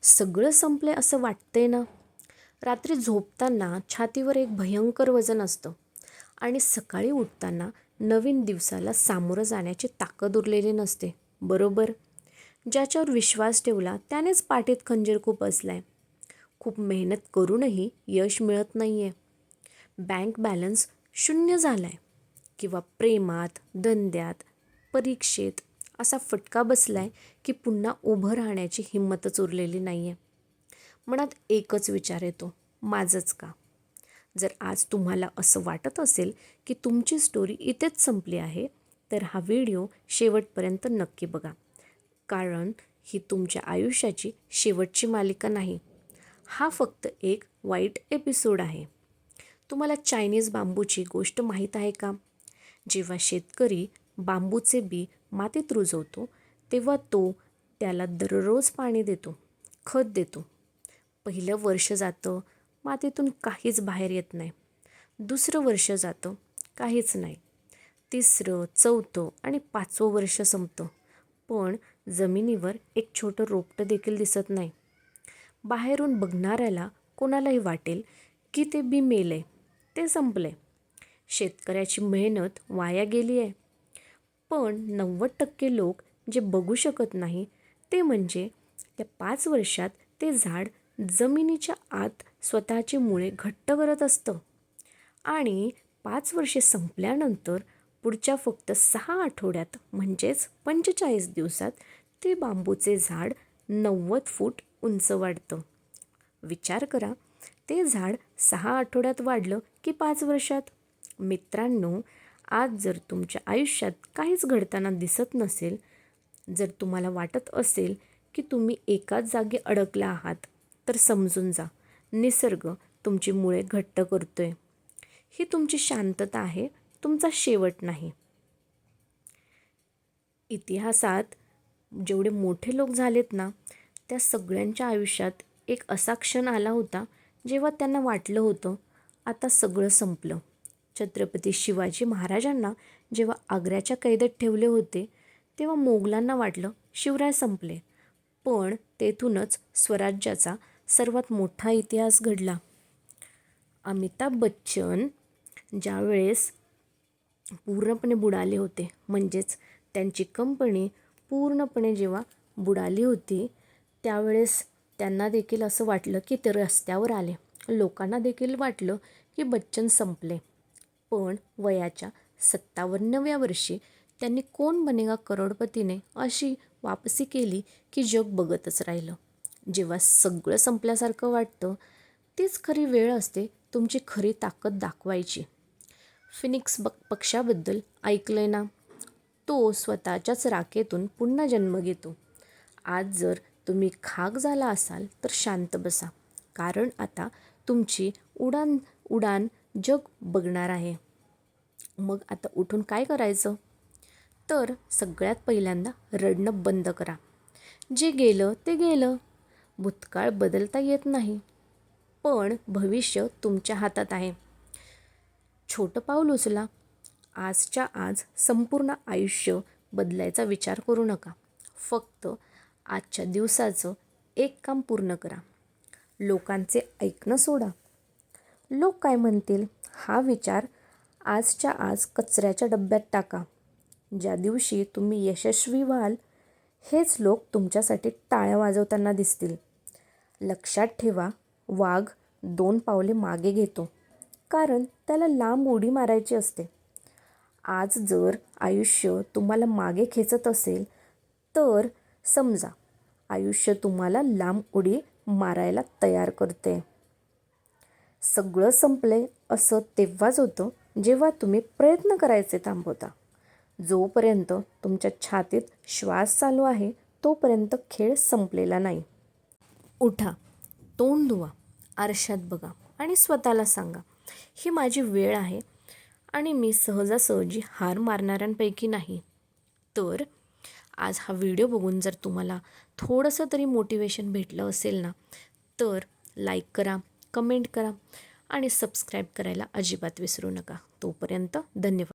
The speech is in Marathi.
सगळं संपले असं वाटतंय ना. रात्री झोपताना छातीवर एक भयंकर वजन असतं आणि सकाळी उठताना नवीन दिवसाला सामोरं जाण्याची ताकद उरलेली नसते. बरोबर. ज्याच्यावर विश्वास ठेवला त्यानेच पाठीत खंजीर खूप असलाय. खूप मेहनत करूनही यश मिळत नाही आहे. बँक बॅलन्स शून्य झालाय किंवा प्रेमात, धंद्यात, परीक्षेत असा फटका बसलाय की पुन्हा उभं राहण्याची हिंमतच उरलेली नाही आहे. मनात एकच विचार येतो, माझंच का? जर आज तुम्हाला असं वाटत असेल की तुमची स्टोरी इथेच संपली आहे, तर हा व्हिडिओ शेवटपर्यंत नक्की बघा. कारण ही तुमच्या आयुष्याची शेवटची मालिका नाही. हा फक्त एक वाईट एपिसोड आहे. तुम्हाला चायनीज बांबूची गोष्ट माहीत आहे का? जेव्हा शेतकरी बांबूचे बी मातीत रुजवतो, तेव्हा तो त्याला दररोज पाणी देतो, खत देतो. पहिलं वर्ष जातं, मातीतून काहीच बाहेर येत नाही. दुसरं वर्ष जातं, काहीच नाही. तिसरं, चौथं आणि 5वं वर्ष संपतं, पण जमिनीवर एक छोटं रोपटं देखील दिसत नाही. बाहेरून बघणाऱ्याला कोणालाही वाटेल की ते बी मेलंय, ते संपलंय, शेतकऱ्याची मेहनत वाया गेली आहे. पण 90% लोक जे बघू शकत नाही ते म्हणजे त्या 5 वर्षात ते झाड जमिनीच्या आत स्वतःची मुळे घट्ट करत असतं आणि 5 वर्षे संपल्यानंतर पुढच्या फक्त 6 आठवड्यात म्हणजेच 45 दिवसात ते बांबूचे झाड 90 फूट उंच वाढतं. विचार करा, ते झाड 6 आठवड्यात वाढलं की 5 वर्षात? मित्रांनो, आज जर तुमच्या आयुष्यात काहीच घडताना दिसत नसेल, जर तुम्हाला वाटत असेल की तुम्ही एकाच जागी अडकला आहात, तर समजून जा, निसर्ग तुमची मुळे घट्ट करतोय. ही तुमची शांतता आहे, तुमचा शेवट नाही. इतिहासात जेवढे मोठे लोक झालेत ना, त्या सगळ्यांच्या आयुष्यात एक असा क्षण आला होता जेव्हा त्यांना वाटलं होतं आता सगळं संपलं. छत्रपती शिवाजी महाराजांना जेव्हा आग्र्याच्या कैदेत ठेवले होते, तेव्हा मोगलांना वाटलं शिवराय संपले. पण तेथूनच स्वराज्याचा सर्वात मोठा इतिहास घडला. अमिताभ बच्चन ज्यावेळेस पूर्णपणे बुडाले होते, म्हणजेच त्यांची कंपनी पूर्णपणे जेव्हा बुडाली होती, त्यावेळेस त्यांना देखील असं वाटलं की ते रस्त्यावर आले. लोकांना देखील वाटलं की बच्चन संपले. पण वयाच्या 57व्या वर्षी त्यांनी कोण बनेगा करोडपतीने अशी वापसी केली की जग बघतच राहिलं. जेव्हा सगळं संपल्यासारखं वाटतं, तीच खरी वेळ असते तुमची खरी ताकद दाखवायची. फिनिक्स पक्षाबद्दल ऐकलंय ना? तो स्वतःच्याच राखेतून पुन्हा जन्म घेतो. आज जर तुम्ही खाक झाला असाल तर शांत बसा, कारण आता तुमची उडान जग बघणार आहे. मग आता उठून काय करायचं? तर सगळ्यात पहिल्यांदा रडणं बंद करा. जे गेलं ते गेलं. भूतकाळ बदलता येत नाही, पण भविष्य तुमच्या हातात आहे. छोटं पाऊल उचला. आजच्या आज संपूर्ण आयुष्य बदलायचा विचार करू नका. फक्त आजच्या दिवसाचं एक काम पूर्ण करा. लोकांचे ऐकणं सोडा. लोक काय म्हणतील हा विचार आजच्या आज कचऱ्याच्या डब्यात टाका. ज्या दिवशी तुम्ही यशस्वी व्हाल, हेच लोक तुमच्यासाठी टाळ्या वाजवताना दिसतील. लक्षात ठेवा, वाघ 2 पावले मागे घेतो, कारण त्याला लांब उडी मारायची असते. आज जर आयुष्य तुम्हाला मागे खेचत असेल, तर समजा आयुष्य तुम्हाला लांब उडी मारायला तयार करते. सगळं संपले असं तेव्हाच होतं जेव्हा तुम्ही प्रयत्न करायचे थांबवता. जोपर्यंत तुमच्या छातीत श्वास चालू आहे, तोपर्यंत खेळ संपलेला नाही. उठा, तोंड धुवा, आरशात बघा आणि स्वतःला सांगा, ही माझी वेळ आहे आणि मी सहजासहजी हार मारणाऱ्यांपैकी नाही. तर आज हा व्हिडिओ बघून जर तुम्हाला थोडंसं तरी मोटिवेशन भेटलं असेल ना, तर लाईक करा, कमेंट करा आणि सबस्क्राईब करायला अजिबात विसरू नका. तोपर्यंत धन्यवाद.